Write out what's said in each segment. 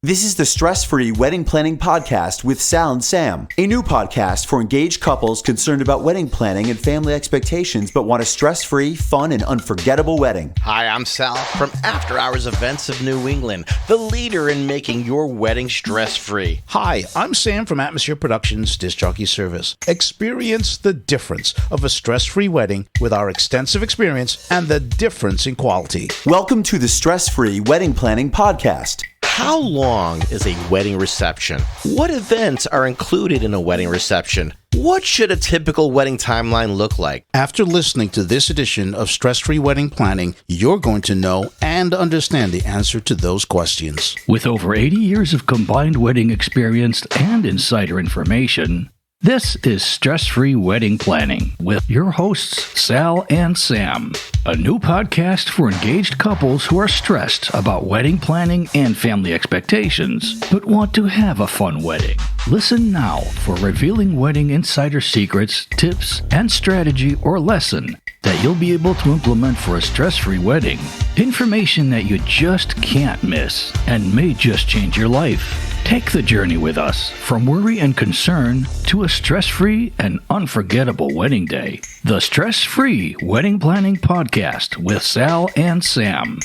This is the Stress-Free Wedding Planning Podcast with Sal and Sam, a new podcast for engaged couples concerned about wedding planning and family expectations but want a stress-free, fun, and unforgettable wedding. Hi, I'm Sal from After Hours Events of New England, the leader in making your wedding stress-free. Hi, I'm Sam from Atmosphere Productions Disc Jockey Service. Experience the difference of a stress-free wedding with our extensive experience and the difference in quality. Welcome to the Stress-Free Wedding Planning Podcast. How long is a wedding reception? What events are included in a wedding reception? What should a typical wedding timeline look like? After listening to this edition of Stress-Free Wedding Planning, you're going to know and understand the answer to those questions. With over 80 years of combined wedding experience and insider information, this is Stress-Free Wedding Planning with your hosts, Sal and Sam, a new podcast for engaged couples who are stressed about wedding planning and family expectations, but want to have a fun wedding. Listen now for revealing wedding insider secrets, tips, and strategy or lesson that you'll be able to implement for a stress-free wedding. Information that you just can't miss and may just change your life. Take the journey with us from worry and concern to a stress-free and unforgettable wedding day. The Stress-Free Wedding Planning Podcast with Sal and Sam.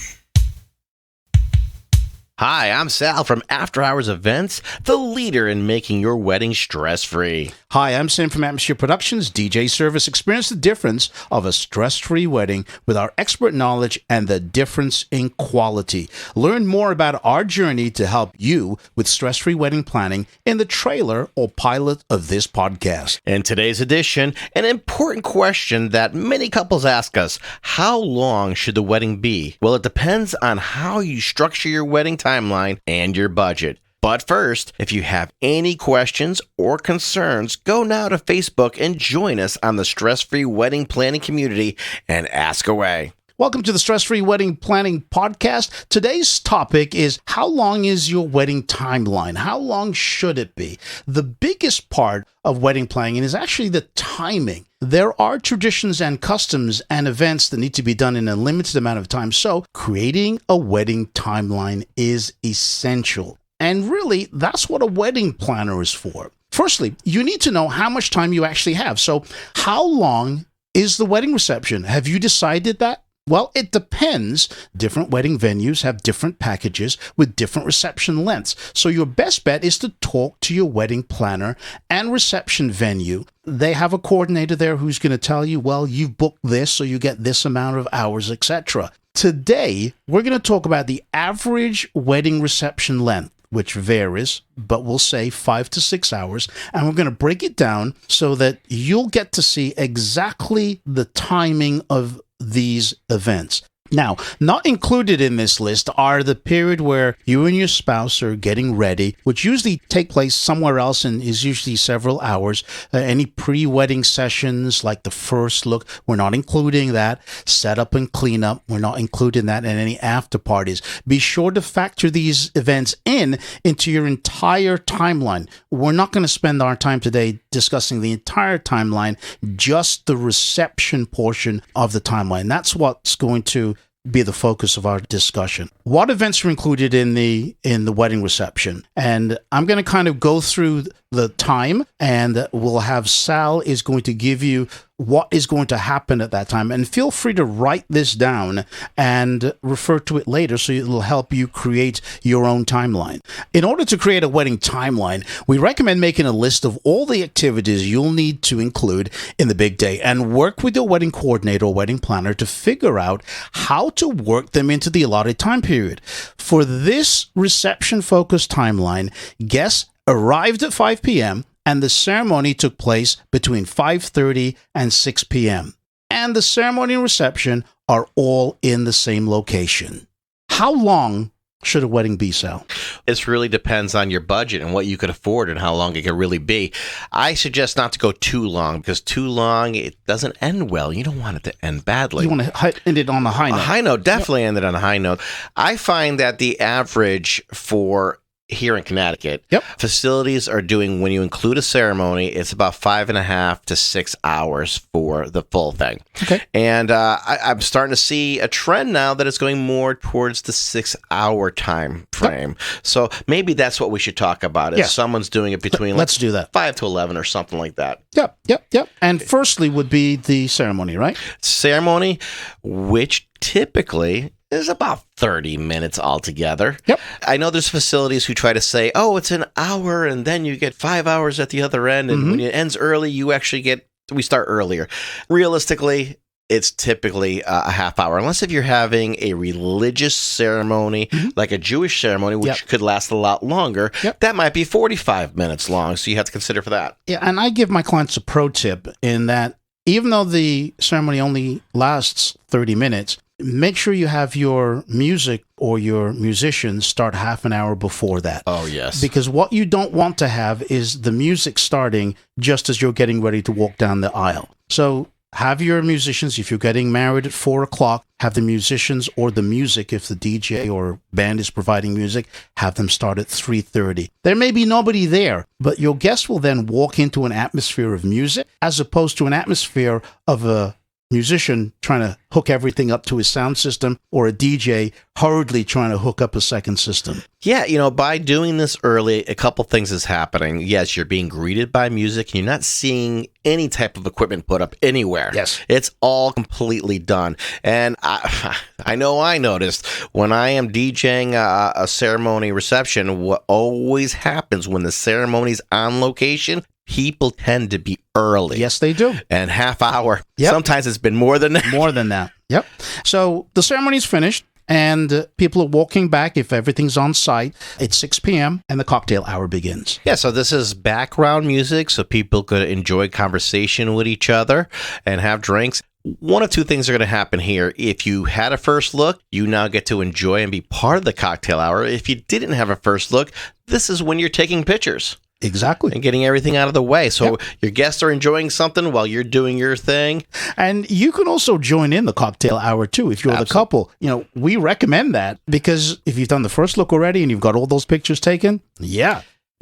Hi, I'm Sal from After Hours Events, the leader in making your wedding stress-free. Hi, I'm Sam from Atmosphere Productions DJ Service. Experience the difference of a stress-free wedding with our expert knowledge and the difference in quality. Learn more about our journey to help you with stress-free wedding planning in the trailer or pilot of this podcast. In today's edition, an important question that many couples ask us: how long should the wedding be? Well, it depends on how you structure your wedding timeline and your budget. But first, if you have any questions or concerns, go now to Facebook and join us on the Stress-Free Wedding Planning community and ask away. Welcome to the Stress-Free Wedding Planning Podcast. Today's topic is, how long is your wedding timeline? How long should it be? The biggest part of wedding planning is actually the timing. There are traditions and customs and events that need to be done in a limited amount of time, so creating a wedding timeline is essential. And really, that's what a wedding planner is for. Firstly, you need to know how much time you actually have. So how long is the wedding reception? Have you decided that? Well, it depends. Different wedding venues have different packages with different reception lengths. So your best bet is to talk to your wedding planner and reception venue. They have a coordinator there who's going to tell you, well, you've booked this, so you get this amount of hours, etc. Today, we're going to talk about the average wedding reception length, which varies, but we'll say 5 to 6 hours. And we're going to break it down so that you'll get to see exactly the timing of these events. Now, not included in this list are the period where you and your spouse are getting ready, which usually take place somewhere else and is usually several hours. Any pre-wedding sessions like the first look, we're not including that. Setup and cleanup, we're not including that, and any after parties. Be sure to factor these events into your entire timeline. We're not going to spend our time today discussing the entire timeline, just the reception portion of the timeline. That's what's going to be the focus of our discussion. What events are included in the wedding reception? And I'm going to kind of go through the time, and we'll have Sal is going to give you what is going to happen at that time. And feel free to write this down and refer to it later so it'll help you create your own timeline. In order to create a wedding timeline, we recommend making a list of all the activities you'll need to include in the big day and work with your wedding coordinator or wedding planner to figure out how to work them into the allotted time period. For this reception-focused timeline, guests arrived at 5 p.m. and the ceremony took place between 5:30 and 6 p.m. And the ceremony and reception are all in the same location. How long should a wedding be, Sal? It really depends on your budget and what you could afford and how long it could really be. I suggest not to go too long, because too long, it doesn't end well. You don't want it to end badly. You want to end it on a high note. A high note, definitely end it on a high note. I find that the average for here in Connecticut, Yep. facilities are doing, when you include a ceremony, it's about 5.5 to 6 hours for the full thing. Okay. And I'm starting to see a trend now that it's going more towards the 6 hour time frame. Yep. So maybe that's what we should talk about. If someone's doing it between let's do that. 5 to 11 or something like that. Yep. And firstly would be the ceremony, right? Ceremony, which typically is about 30 minutes altogether. Yep. I know there's facilities who try to say, oh, it's an hour and then you get 5 hours at the other end. And when it ends early, we start earlier. Realistically, it's typically a half hour, unless if you're having a religious ceremony, like a Jewish ceremony, which could last a lot longer. That might be 45 minutes long. So you have to consider for that. Yeah. And I give my clients a pro tip in that even though the ceremony only lasts 30 minutes, make sure you have your music or your musicians start half an hour before that. Oh, yes. Because what you don't want to have is the music starting just as you're getting ready to walk down the aisle. So have your musicians, if you're getting married at 4 o'clock, have the musicians or the music, if the DJ or band is providing music, have them start at 3:30. There may be nobody there, but your guest will then walk into an atmosphere of music as opposed to an atmosphere of a musician trying to hook everything up to his sound system or a DJ hurriedly trying to hook up a second system. Yeah, by doing this early, a couple things is happening. Yes, you're being greeted by music. And you're not seeing any type of equipment put up anywhere. Yes. It's all completely done. And I know I noticed when I am DJing a ceremony reception, what always happens when the ceremony's on location, people tend to be early. Yes, they do. And half hour. Yep. Sometimes it's been more than that. More than that. Yep. So the ceremony's finished and people are walking back if everything's on site. It's 6 p.m. and the cocktail hour begins. Yeah, so this is background music so people could enjoy conversation with each other and have drinks. One of two things are going to happen here. If you had a first look, you now get to enjoy and be part of the cocktail hour. If you didn't have a first look, this is when you're taking pictures. Exactly. And getting everything out of the way. So your guests are enjoying something while you're doing your thing. And you can also join in the cocktail hour too if you're the couple. We recommend that because if you've done the first look already and you've got all those pictures taken,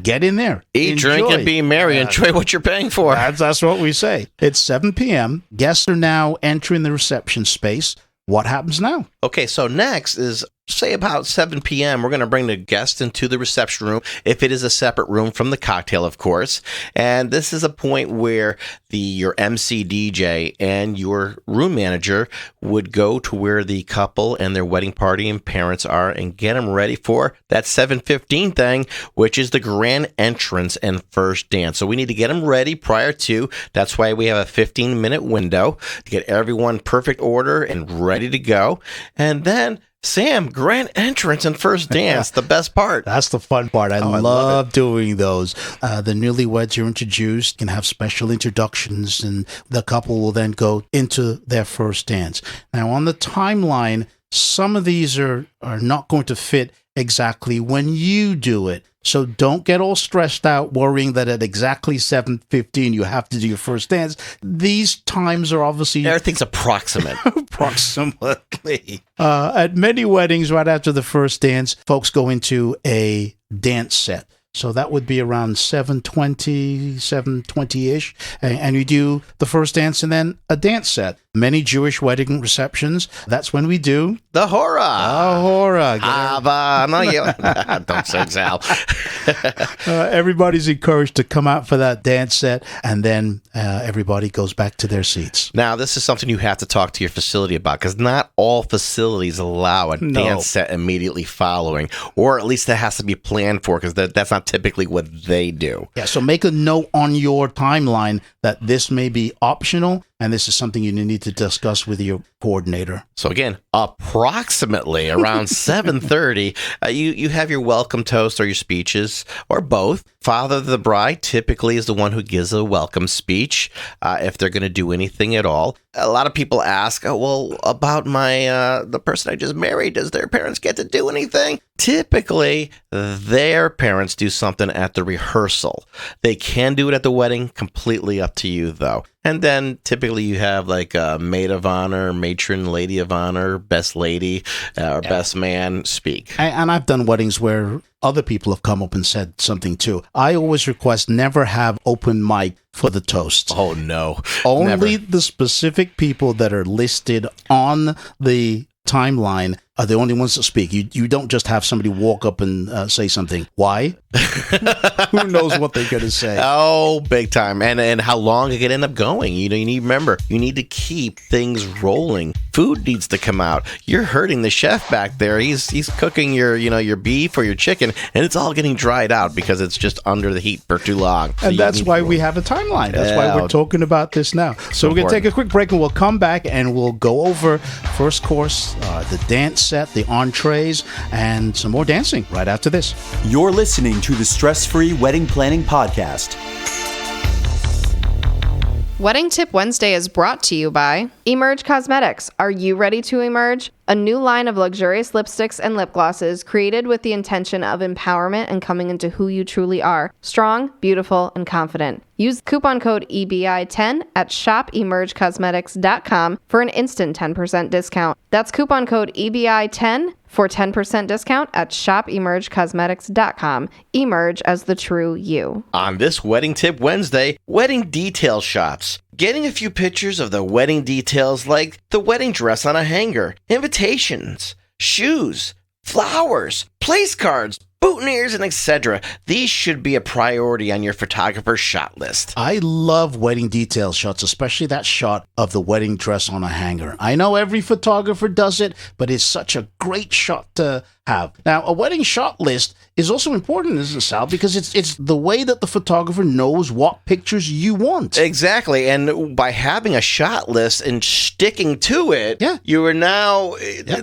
get in there. Eat, drink, and be merry. Enjoy what you're paying for. That's what we say. It's 7 p.m. Guests are now entering the reception space. What happens now? Okay, so next is, say about 7 p.m., we're going to bring the guest into the reception room, if it is a separate room from the cocktail, of course. And this is a point where your MC DJ and your room manager would go to where the couple and their wedding party and parents are and get them ready for that 7:15 thing, which is the grand entrance and first dance. So we need to get them ready prior to. That's why we have a 15-minute window to get everyone perfect order and ready to go. And then Sam, grand entrance and first dance, the best part. That's the fun part. I love doing those. The newlyweds are introduced, can have special introductions, and the couple will then go into their first dance. Now, on the timeline, some of these are not going to fit exactly when you do it. So don't get all stressed out worrying that at exactly 7:15 you have to do your first dance. These times are obviously... Everything's approximate. Approximately. At many weddings, right after the first dance, folks go into a dance set. So that would be around 7:20-ish. And you do the first dance and then a dance set. Many Jewish wedding receptions, that's when we do... The hora. The hora. Don't say Sal. Everybody's encouraged to come out for that dance set, and then everybody goes back to their seats. Now, this is something you have to talk to your facility about, because not all facilities allow a dance set immediately following, or at least that has to be planned for, because that's not typically what they do. Yeah, so make a note on your timeline that this may be optional, and this is something you need to discuss with your coordinator. So again, approximately around 7:30, you have your welcome toast or your speeches, or both. Father of the bride typically is the one who gives a welcome speech, if they're going to do anything at all. A lot of people ask, about the person I just married, does their parents get to do anything? Typically, their parents do something at the rehearsal. They can do it at the wedding, completely up to you, though. And then typically you have like a maid of honor, matron, lady of honor, best lady, or best man speak. And I've done weddings where other people have come up and said something too. I always request never have open mic for the toast. Oh, no. Only Never. the specific people that are listed on the timeline are the only ones that speak. You don't just have somebody walk up and say something. Why? Who knows what they're going to say? Oh, big time. And how long it could end up going. You need to remember, you need to keep things rolling. Food needs to come out. You're hurting the chef back there. He's cooking your beef or your chicken, and it's all getting dried out because it's just under the heat for too long. So And that's why we have a timeline. That's why we're talking about this now. So we're going to take a quick break, and we'll come back and we'll go over first course, the dance set, the entrees, and some more dancing right after this. You're listening to the Stress-Free Wedding Planning Podcast. Wedding Tip Wednesday is brought to you by Emerge Cosmetics. Are you ready to emerge? A new line of luxurious lipsticks and lip glosses created with the intention of empowerment and coming into who you truly are. Strong, beautiful, and confident. Use coupon code EBI10 at shopemergecosmetics.com for an instant 10% discount. That's coupon code EBI10 for 10% discount at shopemergecosmetics.com. Emerge as the true you. On this Wedding Tip Wednesday, wedding detail shots. Getting a few pictures of the wedding details like the wedding dress on a hanger, invitations, shoes, flowers, place cards, boutonnieres, and etc. These should be a priority on your photographer's shot list. I love wedding detail shots, especially that shot of the wedding dress on a hanger. I know every photographer does it, but it's such a great shot to have. Now, a wedding shot list is also important, isn't it, Sal? Because it's the way that the photographer knows what pictures you want. Exactly. And by having a shot list and sticking to it, you are now,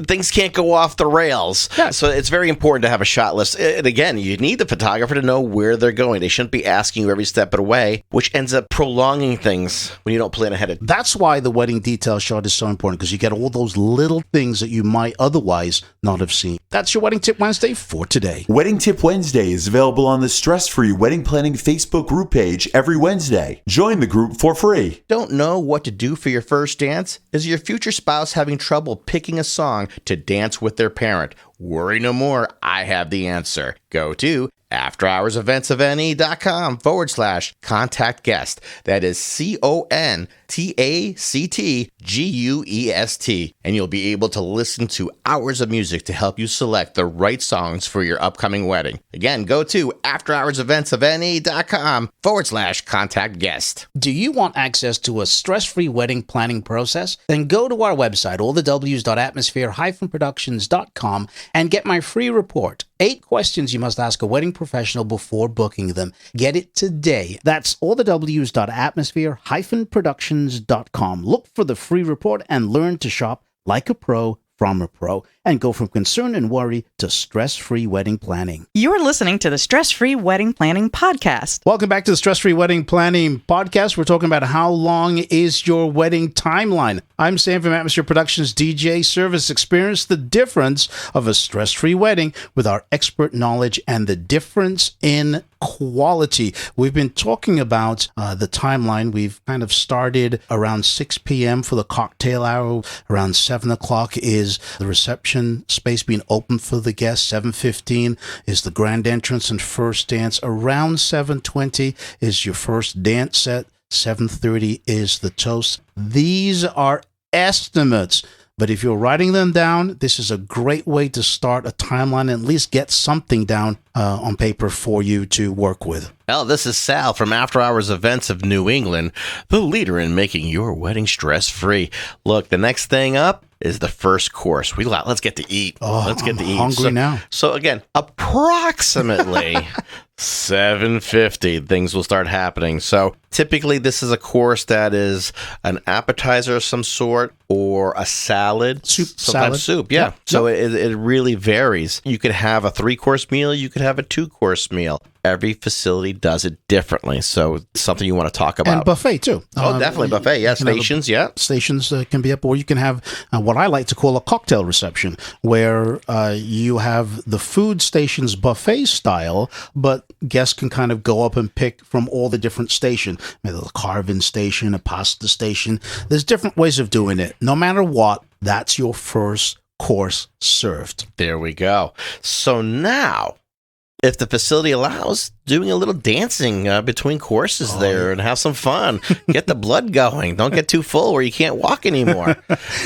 things can't go off the rails. Yeah. So it's very important to have a shot list. And again, you need the photographer to know where they're going. They shouldn't be asking you every step of the way, which ends up prolonging things when you don't plan ahead. That's why the wedding detail shot is so important, because you get all those little things that you might otherwise not have seen. That's your Wedding Tip Wednesday for today. Wedding Tip Wednesday is available on the Stress-Free Wedding Planning Facebook group page every Wednesday. Join the group for free. Don't know what to do for your first dance? Is your future spouse having trouble picking a song to dance with their parent? Worry no more. I have the answer. Go to afterhoursevents.com/contact guest. That is CONTACTGUEST. And you'll be able to listen to hours of music to help you select the right songs for your upcoming wedding. Again, go to afterhoursevents.com/contact guest. Do you want access to a stress-free wedding planning process? Then go to our website, allthews.atmosphere-productions.com, and get my free report. 8 questions you must ask a wedding professional before booking them. Get it today. That's allthews.atmosphere-productions.com. Look for the free report and learn to shop like a pro from a pro, and go from concern and worry to stress-free wedding planning. You're listening to the Stress-Free Wedding Planning Podcast. Welcome back to the Stress-Free Wedding Planning Podcast. We're talking about how long is your wedding timeline. I'm Sam from Atmosphere Productions DJ Service. Experience the difference of a stress-free wedding with our expert knowledge and the difference in quality. We've been talking about the timeline. We've kind of started around 6 p.m. for the cocktail hour. Around 7 o'clock is the reception space being open for the guests. 7:15 is the grand entrance and first dance. Around 7:20 is your first dance set. 7:30 is the toast. These are estimates. But if you're writing them down, this is a great way to start a timeline and at least get something down on paper for you to work with. Well, this is Sal from After Hours Events of New England, the leader in making your wedding stress-free. Look, the next thing up is the first course. Let's get to eat. Let's get to eat. Hungry now. So again, approximately 7:50, things will start happening. So typically this is a course that is an appetizer of some sort or a salad. Sometimes soup, yeah. So it really varies. You could have a 3-course meal. You could have a 2-course meal. every facility does it differently. So something you want to talk about. And buffet, too. Oh, definitely buffet. Yeah, stations, yeah. Stations can be up, or you can have what I like to call a cocktail reception, where you have the food stations buffet style, but guests can kind of go up and pick from all the different stations. Maybe a carving station, a pasta station. There's different ways of doing it. No matter what, that's your first course served. There we go. So now, if the facility allows, doing a little dancing between courses there and have some fun. Get the blood going. Don't get too full where you can't walk anymore.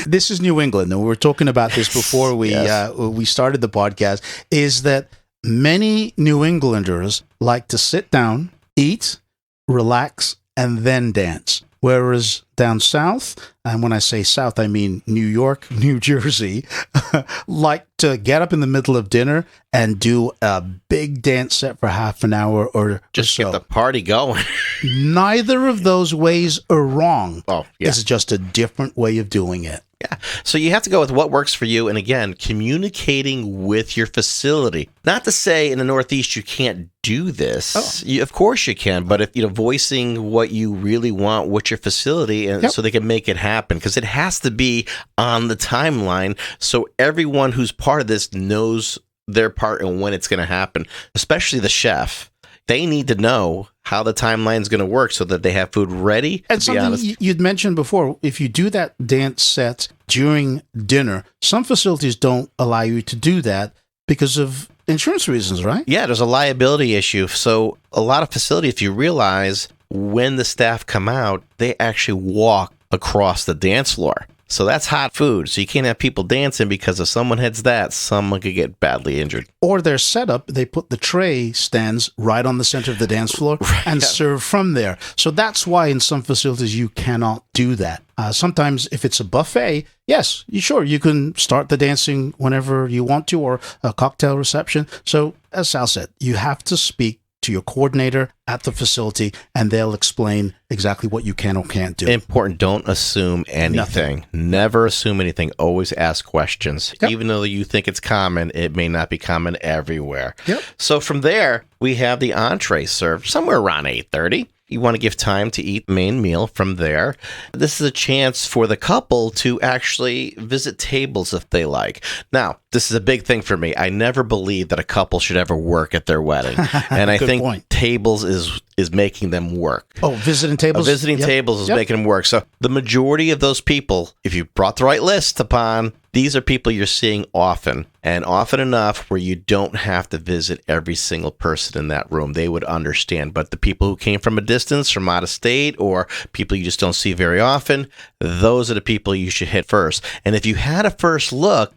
This is New England, and we were talking about this before we started the podcast, is that many New Englanders like to sit down, eat, relax, and then dance. Whereas down south, and when I say south, I mean New York, New Jersey, like to get up in the middle of dinner and do a big dance set for half an hour or just so. Get the party going. Neither of those ways are wrong. Oh, yeah. It's just a different way of doing it. Yeah. So you have to go with what works for you. And again, communicating with your facility. Not to say in the Northeast you can't do this. Oh. Of course you can. But if voicing what you really want with your facility and so they can make it happen. Because it has to be on the timeline. So everyone who's part of this knows their part and when it's going to happen. Especially the chef. They need to know how the timeline is going to work so that they have food ready. And something you'd mentioned before, if you do that dance set during dinner, some facilities don't allow you to do that because of insurance reasons, right? Yeah, there's a liability issue. So a lot of facilities, if you realize, when the staff come out, they actually walk across the dance floor. So that's hot food. So you can't have people dancing because if someone hits that, someone could get badly injured. Or their setup, they put the tray stands right on the center of the dance floor and serve from there. So that's why in some facilities you cannot do that. Sometimes if it's a buffet, yes, you can start the dancing whenever you want to, or a cocktail reception. So as Sal said, you have to speak to your coordinator at the facility, and they'll explain exactly what you can or can't do. Important, don't assume anything. Never assume anything. Always ask questions. Yep. Even though you think it's common, it may not be common everywhere. Yep. So from there, we have the entree served somewhere around 8:30. You want to give time to eat the main meal from there. This is a chance for the couple to actually visit tables if they like. Now, this is a big thing for me. I never believed that a couple should ever work at their wedding. And I think tables is making them work. Oh, visiting tables? Visiting tables is making them work. So the majority of those people, if you brought the right list upon, these are people you're seeing often, and often enough where you don't have to visit every single person in that room. They would understand. But the people who came from a distance, from out of state, or people you just don't see very often, those are the people you should hit first. And if you had a first look,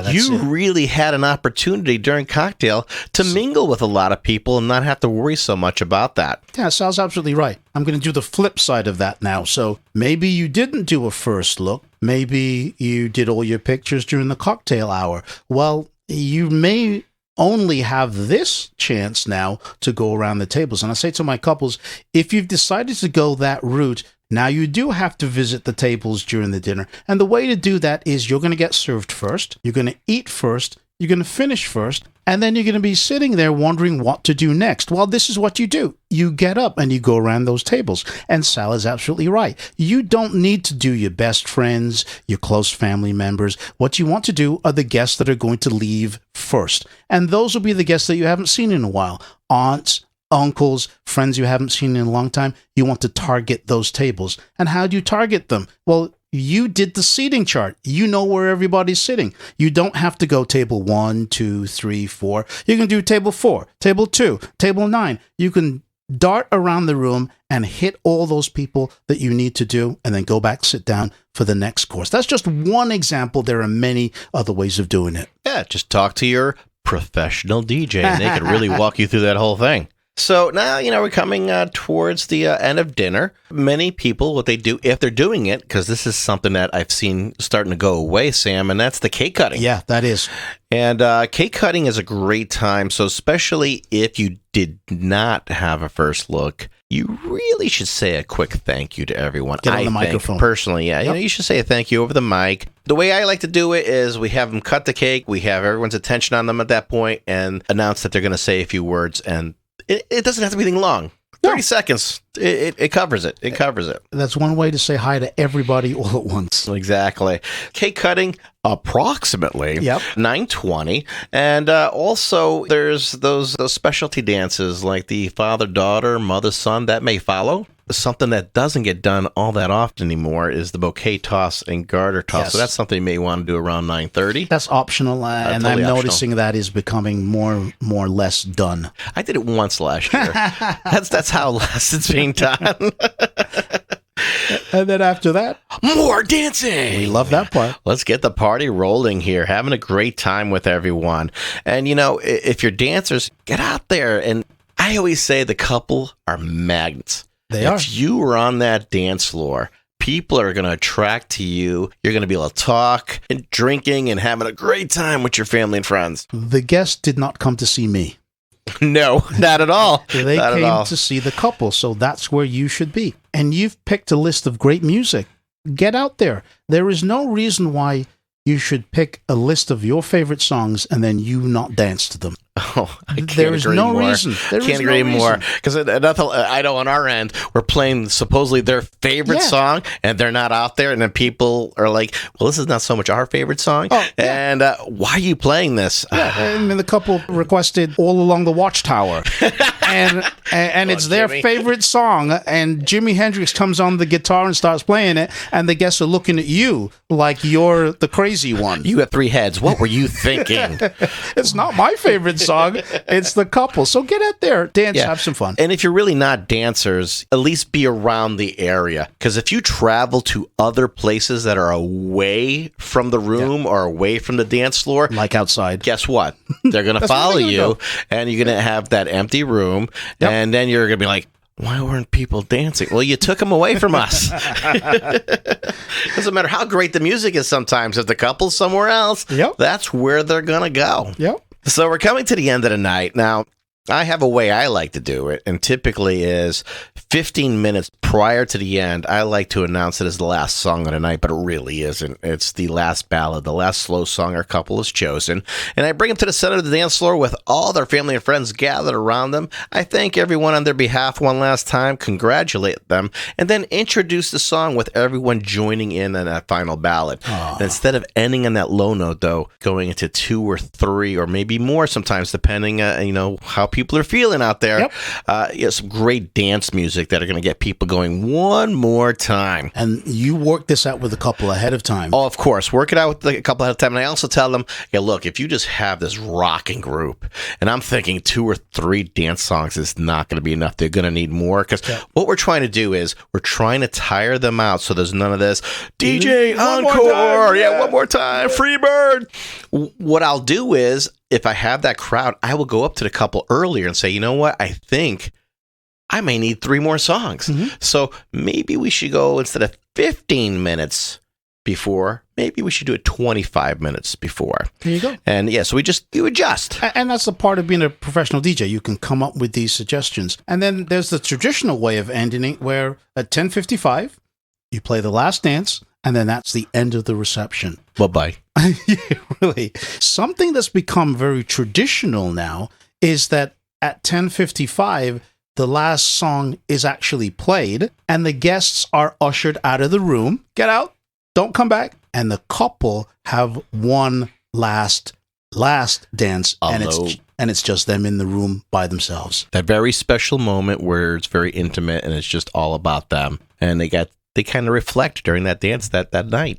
you really had an opportunity during cocktail to mingle with a lot of people and not have to worry so much about that. Yeah, Sal's absolutely right. I'm going to do the flip side of that now. So maybe you didn't do a first look. Maybe you did all your pictures during the cocktail hour. Well, you may only have this chance now to go around the tables. And I say to my couples, if you've decided to go that route, now you do have to visit the tables during the dinner. And the way to do that is you're going to get served first, you're going to eat first, you're going to finish first, and then you're going to be sitting there wondering what to do next. Well, this is what you do. You get up and you go around those tables. And Sal is absolutely right. You don't need to do your best friends, your close family members. What you want to do are the guests that are going to leave first. And those will be the guests that you haven't seen in a while. Aunts, uncles, friends you haven't seen in a long time. You want to target those tables. And how do you target them? Well, you did the seating chart. You know where everybody's sitting. You don't have to go table 1, 2, 3, 4. You can do table 4, table 2, table 9. You can dart around the room and hit all those people that you need to do, and then go back, sit down for the next course. That's just one example. There are many other ways of doing it. Yeah, just talk to your professional DJ, and they can really walk you through that whole thing. So now, we're coming towards the end of dinner. Many people, what they do, if they're doing it, because this is something that I've seen starting to go away, Sam, and that's the cake cutting. Yeah, that is. And cake cutting is a great time. So especially if you did not have a first look, you really should say a quick thank you to everyone. Get on the microphone. Personally, yeah. Yep. You should say a thank you over the mic. The way I like to do it is we have them cut the cake. We have everyone's attention on them at that point and announce that they're going to say a few words, and It doesn't have to be anything long. 30 seconds. It covers it. It covers it. That's one way to say hi to everybody all at once. Exactly. Cake cutting, approximately 9:20. And also, there's those specialty dances like the father-daughter, mother-son, that may follow. Something that doesn't get done all that often anymore is the bouquet toss and garter toss. Yes. So that's something you may want to do around 9:30. That's optional, and totally I'm optional. noticing that is becoming more or less done. I did it once last year. That's how less it's being done. And then after that, More dancing. we love that part. Let's get the party rolling here, having a great time with everyone. And, if you're dancers, get out there. And I always say the couple are magnets. They are. If you are on that dance floor, people are going to attract to you. You're going to be able to talk and drinking and having a great time with your family and friends. The guests did not come to see me. No, not at all. They Not at all. came to see the couple, so that's where you should be. And you've picked a list of great music. Get out there. There is no reason why you should pick a list of your favorite songs and then you not dance to them. Oh, I can't There is agree no more. reason. There Can't is agree no more. reason. Because I know on our end, we're playing supposedly their favorite Yeah. song, and they're not out there, and then people are like, well, this is not so much our favorite song. Oh, yeah. And why are you playing this? Yeah, and then the couple requested All Along the Watchtower. and it's their Jimmy. favorite song, and Jimi Hendrix comes on the guitar and starts playing it, and the guests are looking at you like you're the crazy one. You have 3 heads. What were you thinking? It's not my favorite song. It's the couple. So get out there, dance, have some fun. And if you're really not dancers, at least be around the area. Because if you travel to other places that are away from the room or away from the dance floor, Like outside. guess what? They're going to That's where follow they're gonna you, go. and you're going to have that empty room, Yep. and then you're going to be like, why weren't people dancing? Well, you took them away from us. Doesn't matter how great the music is sometimes. If the couple's somewhere else, Yep. that's where they're going to go. Yep. So we're coming to the end of the night. Now, I have a way I like to do it, and typically is 15 minutes prior to the end. I like to announce it as the last song of the night, but it really isn't. It's the last ballad, the last slow song our couple has chosen. And I bring them to the center of the dance floor with all their family and friends gathered around them. I thank everyone on their behalf one last time, congratulate them, and then introduce the song with everyone joining in on that final ballad. And instead of ending on that low note, though, going into 2 or 3 or maybe more sometimes, depending, how people are feeling out there. Yep. Some great dance music that are going to get people going one more time. And you work this out with a couple ahead of time. Oh, of course. Work it out with a couple ahead of time. And I also tell them, look, if you just have this rocking group, and I'm thinking 2 or 3 dance songs is not going to be enough. They're going to need more. Because what we're trying to do is we're trying to tire them out so there's none of this, DJ One more encore. time, yeah. One more time. Free bird. What I'll do is, if I have that crowd, I will go up to the couple earlier and say, you know what? I think I may need 3 more songs. So maybe we should go, instead of 15 minutes before, maybe we should do it 25 minutes before. There you go. And so you adjust. And that's the part of being a professional DJ. You can come up with these suggestions. And then there's the traditional way of ending it, where at 10:55, you play the last dance, and then that's the end of the reception. Bye-bye. Yeah, really. Something that's become very traditional now is that at 10:55, the last song is actually played, and the guests are ushered out of the room. Get out. Don't come back. And the couple have one last dance, and it's just them in the room by themselves. That very special moment where it's very intimate and it's just all about them. And they kind of reflect during that dance that night,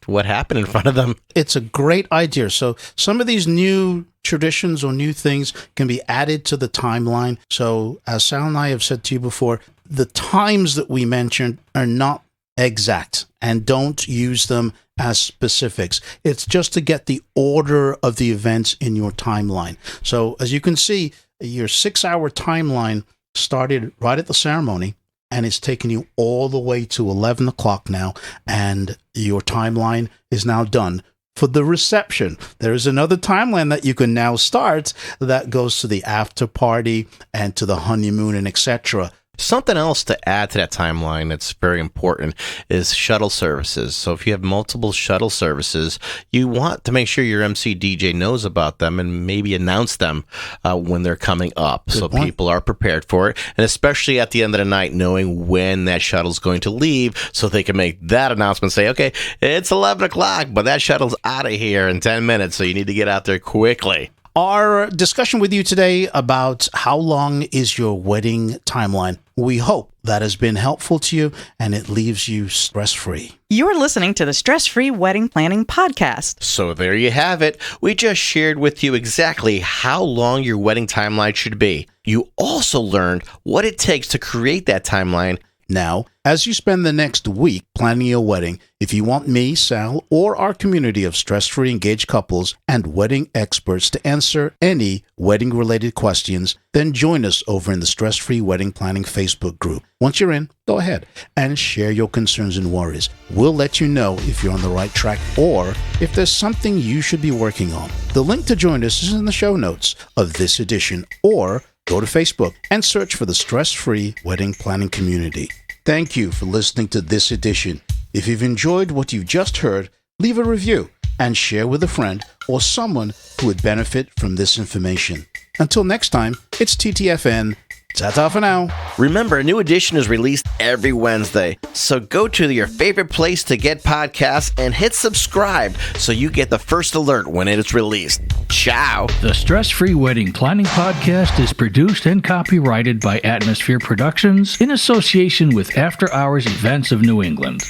what happened in front of them. It's a great idea. So some of these new traditions or new things can be added to the timeline. So as Sal and I have said to you before, the times that we mentioned are not exact, and don't use them as specifics. It's just to get the order of the events in your timeline. So as you can see, your 6-hour timeline started right at the ceremony, and it's taken you all the way to 11 o'clock now, and your timeline is now done for the reception. There is another timeline that you can now start that goes to the after party and to the honeymoon and etc. Something else to add to that timeline that's very important is shuttle services. So if you have multiple shuttle services, you want to make sure your MC DJ knows about them and maybe announce them when they're coming up. Good so point. People are prepared for it. And especially at the end of the night, knowing when that shuttle's going to leave so they can make that announcement, say, okay, it's 11 o'clock, but that shuttle's out of here in 10 minutes, so you need to get out there quickly. Our discussion with you today about how long is your wedding timeline. We hope that has been helpful to you and it leaves you stress-free. You're listening to the Stress Free Wedding Planning Podcast. So there you have it. We just shared with you exactly how long your wedding timeline should be. You also learned what it takes to create that timeline. Now, as you spend the next week planning your wedding, if you want me, Sal, or our community of stress-free engaged couples and wedding experts to answer any wedding-related questions, then join us over in the Stress Free Wedding Planning Facebook group. Once you're in, go ahead and share your concerns and worries. We'll let you know if you're on the right track or if there's something you should be working on. The link to join us is in the show notes of this edition, or go to Facebook and search for the Stress Free Wedding Planning Community. Thank you for listening to this edition. If you've enjoyed what you've just heard, leave a review and share with a friend or someone who would benefit from this information. Until next time, it's TTFN. Ta-ta for now. Remember, a new edition is released every Wednesday. So go to your favorite place to get podcasts and hit subscribe so you get the first alert when it is released. Ciao. The Stress Free Wedding Planning Podcast is produced and copyrighted by Atmosphere Productions in association with After Hours Events of New England.